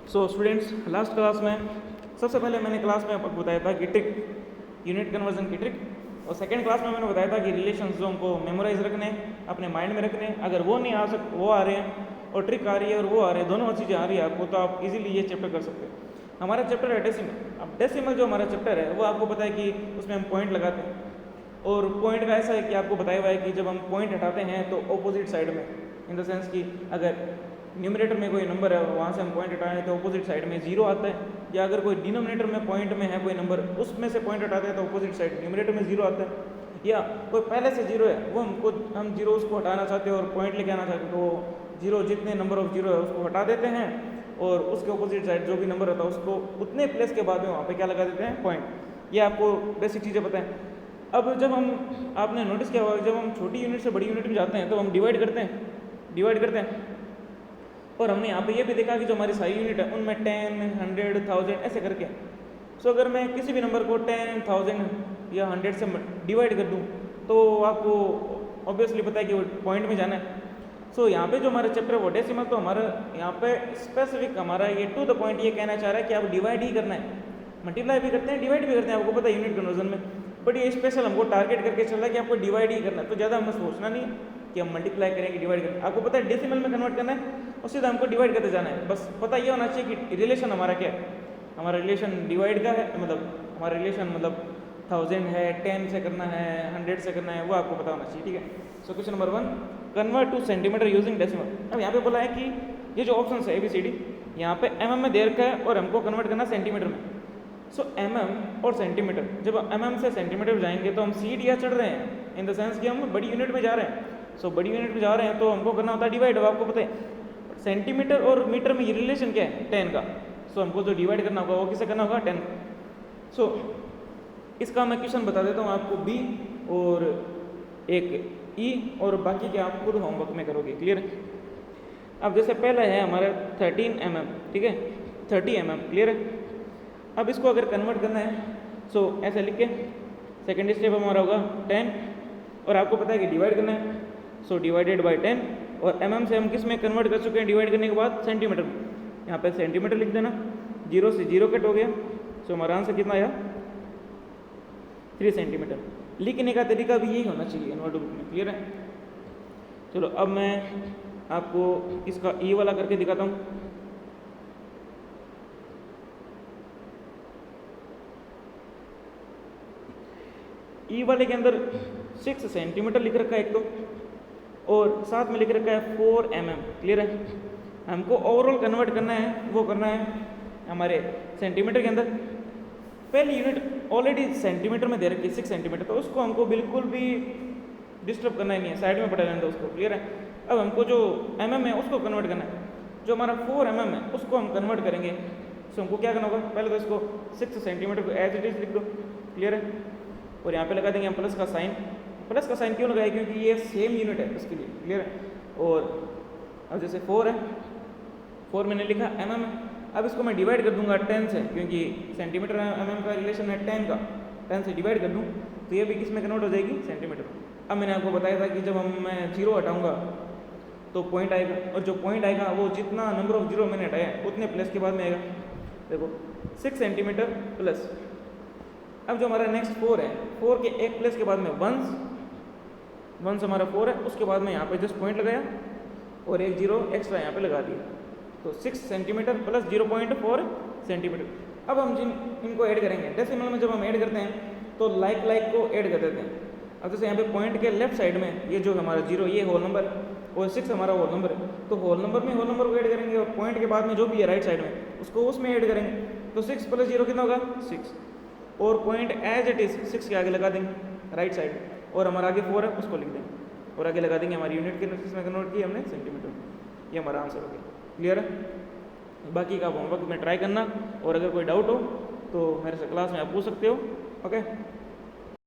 So students, last class में सबसे पहले मैंने क्लास में आपको बताया था कि ट्रिक, यूनिट कन्वर्जन की ट्रिक, और सेकंड क्लास में मैंने बताया था कि रिलेशंस जो हमको मेमोराइज रखने, अपने माइंड में रखने, अगर वो नहीं आ सक वो आ रहे हैं और ट्रिक आ रही है और वो आ रहे हैं, दोनों चीज़ें आ रही है आपको, तो आप इजीली ये चैप्टर कर सकते हैं। हमारा चैप्टर है डेसिमल। अब डेसिमल जो हमारा चैप्टर है वो आपको पता है कि उसमें हम पॉइंट लगाते हैं, और पॉइंट का ऐसा है कि आपको बताया हुआ है कि जब हम पॉइंट हटाते हैं तो ऑपोजिट साइड में, इन द सेंस कि अगर न्यूमरेटर में कोई नंबर है वहाँ से हम पॉइंट हटाएं तो अपोजिट साइड में जीरो आता है, या अगर कोई डिनोमिनेटर में पॉइंट में है कोई नंबर उसमें से पॉइंट हटाते हैं तो अपोजिट साइड न्यूमरेटर में जीरो आता है, या कोई पहले से जीरो है वो हम जीरो उसको हटाना चाहते हैं और पॉइंट लेके आना चाहते हैं तो जीरो जितने नंबर ऑफ जीरो है उसको हटा देते हैं और उसके अपोजिट साइड जो भी नंबर होता है उसको उतने प्लेस के बाद में वहाँ पे क्या लगा देते हैं, पॉइंट। ये आपको बेसिक चीज़ें पता है। अब जब हम, आपने नोटिस किया होगा, जब हम छोटी यूनिट से बड़ी यूनिट में जाते हैं तो हम डिवाइड करते हैं और हमने यहाँ पे ये भी देखा कि जो हमारी सारी यूनिट है उनमें 10, 100, 1000 ऐसे करके। सो अगर मैं किसी भी नंबर को 10, 1000 या 100 से डिवाइड कर दूँ तो आपको ऑब्वियसली पता है कि वो पॉइंट में जाना है। सो यहाँ पे जो हमारा चैप्टर है वो डेसिमल, तो हमारा यहाँ पे स्पेसिफिक हमारा ये टू द पॉइंट ये कहना चाह रहा है कि आप डिवाइड ही करना है, मल्टीप्लाई भी करते हैं डिवाइड भी करते हैं, आपको पता है यूनिट कन्वर्जन में, बट ये स्पेशल हमको टारगेट करके चल रहा है कि आपको डिवाइड ही करना है। तो ज़्यादा हमें सोचना नहीं कि हम मल्टीप्लाई करेंगे डिवाइड करेंगे, आपको पता है डेसिमल में कन्वर्ट करना है और सीधा हमको डिवाइड करते जाना है। बस पता ये होना चाहिए कि रिलेशन हमारा क्या है, हमारा रिलेशन डिवाइड का है, मतलब हमारा रिलेशन मतलब 1000 है, 10 से करना है, 100 से करना है, वो आपको पता होना चाहिए, ठीक है। So question number 1, convert two centimetre using decimal. अब यहाँ पे बोला है कि ये जो ऑप्शन है ABCD, यहाँ पे mm में दे रखा है और हमको कन्वर्ट करना सेंटीमीटर में। सो mm और सेंटीमीटर, जब mm से सेंटीमीटर जाएंगे तो हम सीट या चढ़ रहे हैं, इन द सेंस कि हम बड़ी यूनिट में जा रहे हैं। सो बड़ी यूनिट में जा रहे हैं तो हमको करना होता है डिवाइड, आपको पता है सेंटीमीटर और मीटर में ये रिलेशन क्या है, 10 का। सो हमको जो डिवाइड करना होगा वो किससे करना होगा, 10। सो इसका मैं क्वेश्चन बता देता हूँ आपको, B और एक E, और बाकी के आप खुद होमवर्क में करोगे, क्लियर। अब जैसे पहला है हमारा 13 mm, ठीक है, 30 mm, क्लियर है। अब इसको अगर कन्वर्ट करना है सो ऐसे लिख के सेकेंड स्टेप हमारा होगा 10, और आपको पता है कि डिवाइड करना है, सो डिवाइडेड बाय 10, और mm से हम किस में कन्वर्ट कर चुके हैं डिवाइड करने के बाद, सेंटीमीटर में। यहाँ पे सेंटीमीटर लिख देना, 0 से 0 कट हो गया, सो हमारा आंसर कितना आया, 3 सेंटीमीटर। लिखने का तरीका भी यही होना चाहिए नोटबुक में, क्लियर है। चलो अब मैं आपको इसका E वाला करके दिखाता हूँ। E वाले के अंदर 6 सेंटीमीटर लिख रखा है एक तो, और साथ में लिख रखा है 4 mm, क्लियर है। हमको ओवरऑल कन्वर्ट करना है, वो करना है हमारे सेंटीमीटर के अंदर। पहली यूनिट ऑलरेडी सेंटीमीटर में दे रखी है 6 सेंटीमीटर, तो उसको हमको बिल्कुल भी डिस्टर्ब करना ही नहीं है, साइड में पड़ा रहना है उसको, क्लियर है। अब हमको जो mm है उसको कन्वर्ट करना है, जो हमारा 4 mm है उसको हम कन्वर्ट करेंगे। सो हमको क्या करना होगा, पहले तो इसको 6 सेंटीमीटर को एज इट इज लिख दो, क्लियर है, और यहाँ पे लगा देंगे हम प्लस का साइन। प्लस का साइन क्यों लगाया, क्योंकि ये सेम यूनिट है उसके लिए, क्लियर है। और अब जैसे 4 है, 4 मैंने लिखा mm है, अब इसको मैं डिवाइड कर दूंगा 10 से, क्योंकि सेंटीमीटर mm का रिलेशन है 10 का, 10 से डिवाइड कर दूँ तो ये भी किस में कन्वर्ट हो जाएगी, सेंटीमीटर। अब मैंने आपको बताया था कि जब मैं 0 हटाऊंगा तो पॉइंट आएगा, और जो पॉइंट आएगा वो जितना नंबर ऑफ जीरो मैंने हटाया उतने प्लस के बाद में आएगा। देखो 6 सेंटीमीटर प्लस, अब जो हमारा नेक्स्ट 4 है, 4 के एक प्लस के बाद में 1 हमारा 4 है, उसके बाद में यहाँ पे जस्ट पॉइंट लगाया और एक जीरो एक्स्ट्रा यहाँ पे लगा दिया, तो 6 सेंटीमीटर प्लस 0.4 सेंटीमीटर। अब हम इनको ऐड करेंगे, डेसिमल में जब हम ऐड करते हैं तो लाइक को ऐड कर देते हैं। अब जैसे यहाँ पे पॉइंट के लेफ्ट साइड में ये जो हमारा 0 ये होल नंबर और 6 हमारा होल नंबर है, तो होल नंबर में होल नंबर को ऐड करेंगे, और पॉइंट के बाद में जो भी है राइट साइड में उसको उसमें ऐड करेंगे। तो 6 प्लस 0 कितना होगा, 6, और पॉइंट एज इट इज 6 के आगे लगा देंगे राइट साइड, और हमारा आगे 4 है उसको लिख देंगे, और आगे लगा देंगे हमारी यूनिट के में कन्वर्ट की हमने सेंटीमीटर। ये हमारा आंसर हो गया, क्लियर है। बाकी का होमवर्क में ट्राई करना, और अगर कोई डाउट हो तो मेरे से क्लास में आप पूछ सकते हो, ओके।